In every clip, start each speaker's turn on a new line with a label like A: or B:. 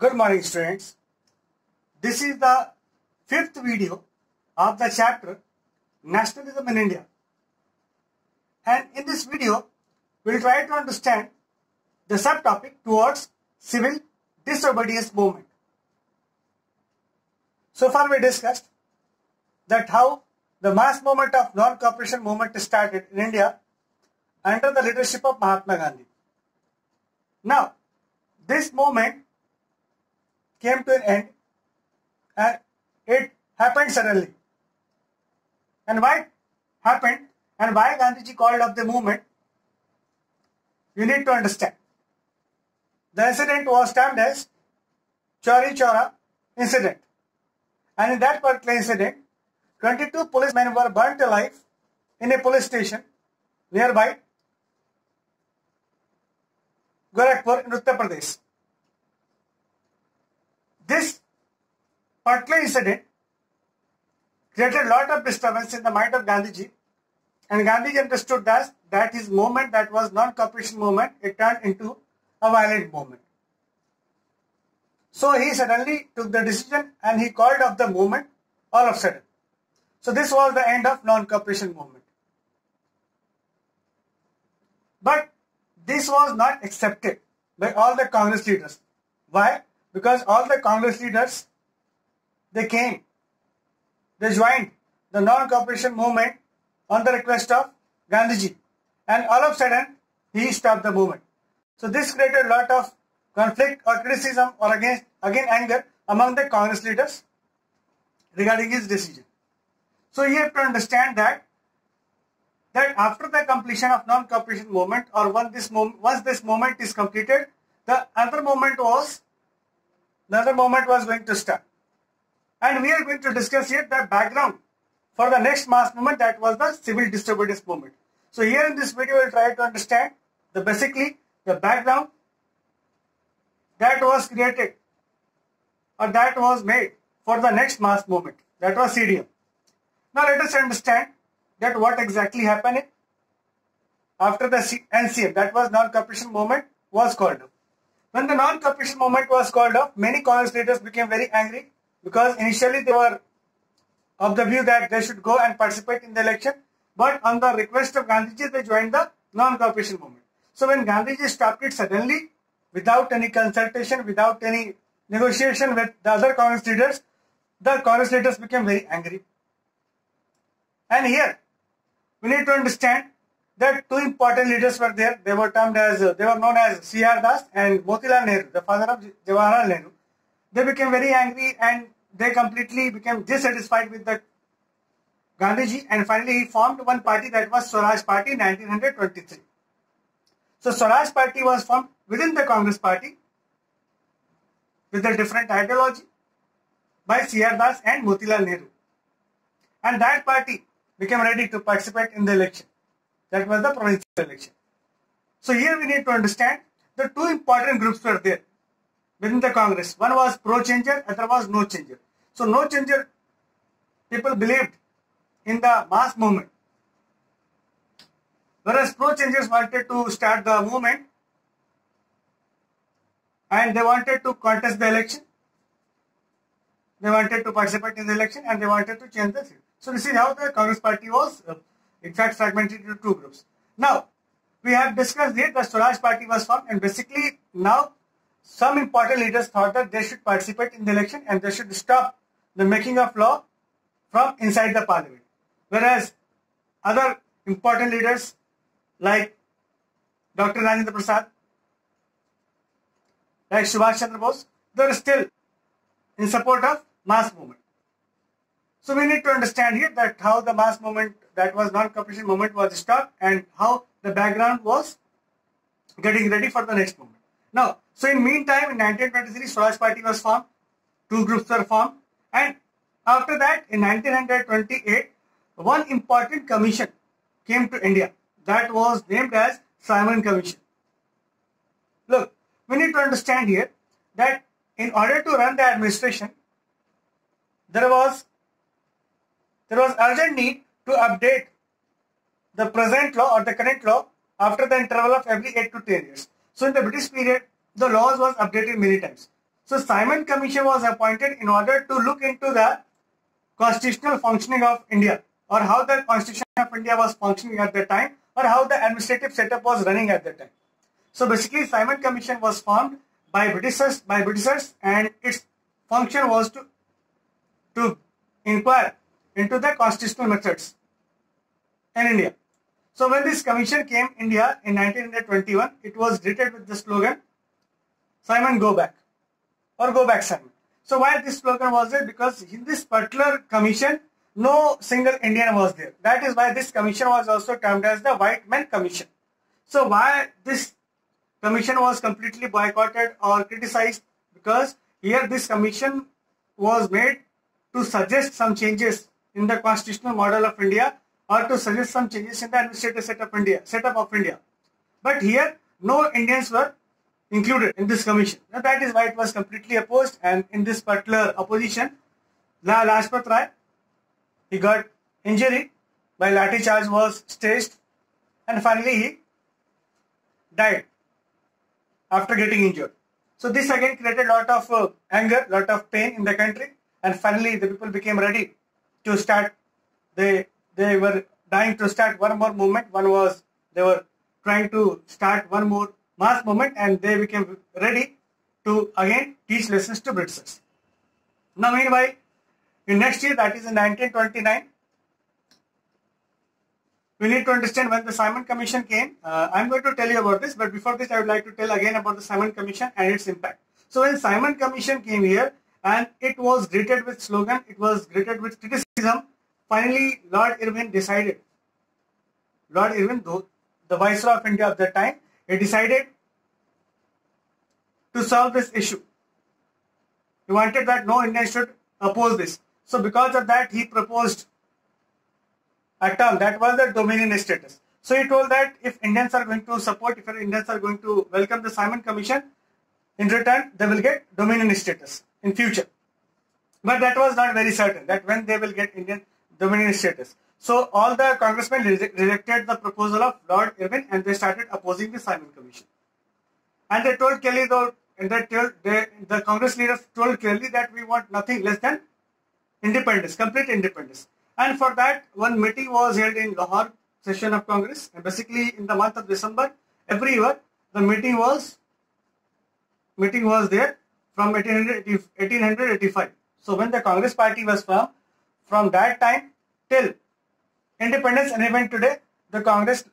A: Good morning, students. This is the fifth video of the chapter Nationalism in India. And in this video, we will try to understand the subtopic towards civil disobedience movement. So far we discussed that how the mass movement of non-cooperation movement started in India under the leadership of Mahatma Gandhi. Now, this movement came to an end and it happened suddenly. And why it happened and why Gandhiji called off the movement, you need to understand. The incident was termed as Chauri Chaura incident. And in that particular incident, 22 policemen were burnt alive in a police station nearby Gorakhpur in Uttar Pradesh. This particular incident created a lot of disturbance in the mind of Gandhiji, and Gandhiji understood that his movement, that was non-cooperation movement, it turned into a violent movement. So he suddenly took the decision and he called off the movement all of a sudden. So this was the end of non-cooperation movement. But this was not accepted by all the Congress leaders. Why? Because all the Congress leaders, they came, they joined the non-cooperation movement on the request of Gandhiji, and all of a sudden he stopped the movement. So this created a lot of conflict or criticism or again anger among the Congress leaders regarding his decision. So you have to understand that after the completion of non-cooperation movement, or once this movement is completed, the other movement was going to start. And we are going to discuss here the background for the next mass movement, that was the civil disobedience movement. So here in this video we will try to understand basically the background that was created or that was made for the next mass movement, that was CDM. Now let us understand that what exactly happened after the NCM, that was non-cooperation movement, was called off. When the non-cooperation movement was called off, many Congress leaders became very angry because initially they were of the view that they should go and participate in the election, but on the request of Gandhiji, they joined the non-cooperation movement. So when Gandhiji stopped it suddenly, without any consultation, without any negotiation with the other Congress leaders, the Congress leaders became very angry. And here, we need to understand that two important leaders were there. They were known as C.R. Das and Motilal Nehru, the father of Jawaharlal Nehru. They became very angry and they completely became dissatisfied with the Gandhiji, and finally he formed one party, that was Swaraj Party in 1923. So Swaraj Party was formed within the Congress Party with a different ideology by C.R. Das and Motilal Nehru. And that party became ready to participate in the election. That was the provincial election. So here we need to understand the two important groups were there within the Congress. One was pro-changer, other was no-changer. So no-changer people believed in the mass movement, whereas pro-changers wanted to start the movement and they wanted to contest the election. They wanted to participate in the election and they wanted to change the seat. So this is how the Congress Party was in fact fragmented into two groups. Now, we have discussed here the Swaraj Party was formed, and basically now some important leaders thought that they should participate in the election and they should stop the making of law from inside the parliament. Whereas other important leaders like Dr. Rajendra Prasad, like Subhash Chandra Bose, they were still in support of mass movement. So we need to understand here that how the mass movement, that was non-cooperation movement, was stopped and how the background was getting ready for the next movement. Now, so in meantime, in 1923, Swaraj Party was formed, two groups were formed, and after that, in 1928, one important commission came to India that was named as Simon Commission. Look, we need to understand here that in order to run the administration, there was urgent need to update the present law or the current law after the interval of every 8 to 10 years. So in the British period, the laws was updated many times. So So Simon Commission was appointed in order to look into the constitutional functioning of India, or how the Constitution of India was functioning at that time, or how the administrative setup was running at that time. So basically, Simon Commission was formed by Britishers, and its function was to inquire into the constitutional methods in India. So when this commission came India in 1921, it was greeted with the slogan, "Simon, go back," or "Go back, Simon." So why this slogan was there? Because in this particular commission, no single Indian was there. That is why this commission was also termed as the White Men Commission. So why this commission was completely boycotted or criticized? Because here this commission was made to suggest some changes in the constitutional model of India, or to suggest some changes in the administrative setup of India. But here no Indians were included in this commission. Now, that is why it was completely opposed, and in this particular opposition, Lala Lajpat Rai, he got injury by lathi charge was staged, and finally he died after getting injured. So this again created a lot of anger, lot of pain in the country, and finally the people became ready to start. They were dying to start one more movement. They were trying to start one more mass movement, and they became ready to again teach lessons to Britishers. Now meanwhile, in next year, that is in 1929, we need to understand when the Simon Commission came. I'm going to tell you about this, but before this I would like to tell again about the Simon Commission and its impact. So when Simon Commission came here, and it was greeted with slogan, it was greeted with criticism, finally Lord Irwin decided, Lord Irwin, the Viceroy of India at that time, he decided to solve this issue. He wanted that no Indian should oppose this. So because of that, he proposed a term that was the dominion status. So he told that if Indians are going to support, if Indians are going to welcome the Simon Commission, in return they will get dominion status in future. But that was not very certain that when they will get Indian dominion status. So all the congressmen rejected the proposal of Lord Irwin, and they started opposing the Simon Commission. And they told clearly, the Congress leaders told clearly that we want nothing less than independence, complete independence. And for that, one meeting was held in Lahore session of Congress, and basically in the month of December every year the meeting was there from 1885. So when the Congress party was formed, from that time till independence and even today, the Congress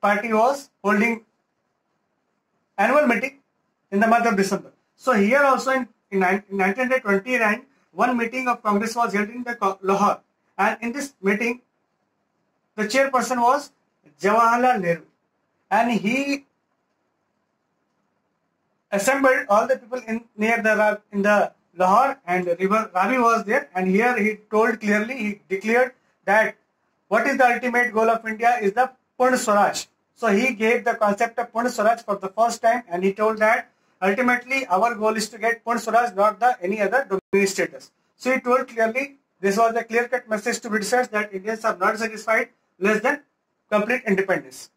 A: party was holding annual meeting in the month of December. So here also in 1929, one meeting of Congress was held in the Lahore, and in this meeting, the chairperson was Jawaharlal Nehru, and he assembled all the people in the Lahore, and the river Ravi was there, and here he told clearly, he declared that what is the ultimate goal of India is the Purna Swaraj. So he gave the concept of Purna Swaraj for the first time, and he told that ultimately our goal is to get Purna Swaraj, not any other dominion status. So he told clearly, this was a clear-cut message to Britishers that Indians are not satisfied less than complete independence.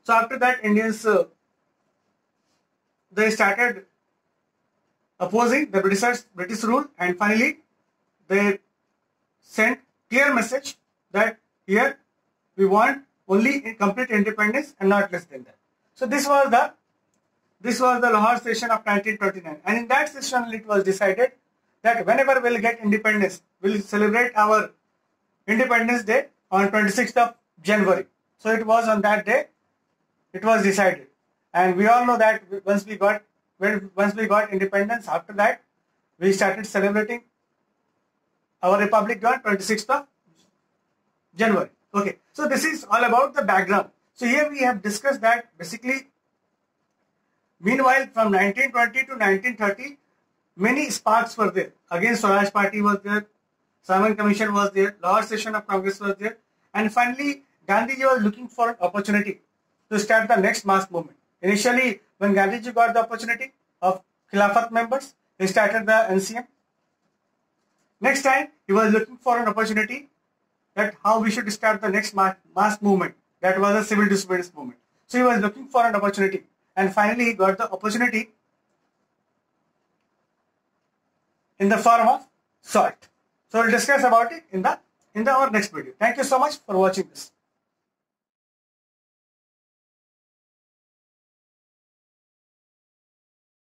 A: So after that, Indians they started opposing the British rule, and finally they sent clear message that here we want only complete independence and not less than that. So this was the Lahore session of 1929, and in that session it was decided that whenever we'll get independence, we'll celebrate our Independence Day on 26th of January. So it was on that day it was decided, and we all know that once we got independence, after that we started celebrating our Republic on 26th of January. Okay, so this is all about the background. So here we have discussed that basically, meanwhile from 1920 to 1930, many sparks were there. Again, Swaraj Party was there, Simon Commission was there, Lahore session of Congress was there, and finally Gandhiji was looking for an opportunity to start the next mass movement. Initially, when Gandhiji got the opportunity of Khilafat members, he started the NCM. Next time, he was looking for an opportunity that how we should start the next mass movement. That was a civil disobedience movement. So he was looking for an opportunity, and finally he got the opportunity in the form of salt. So we'll discuss about it in our next video. Thank you so much for watching this.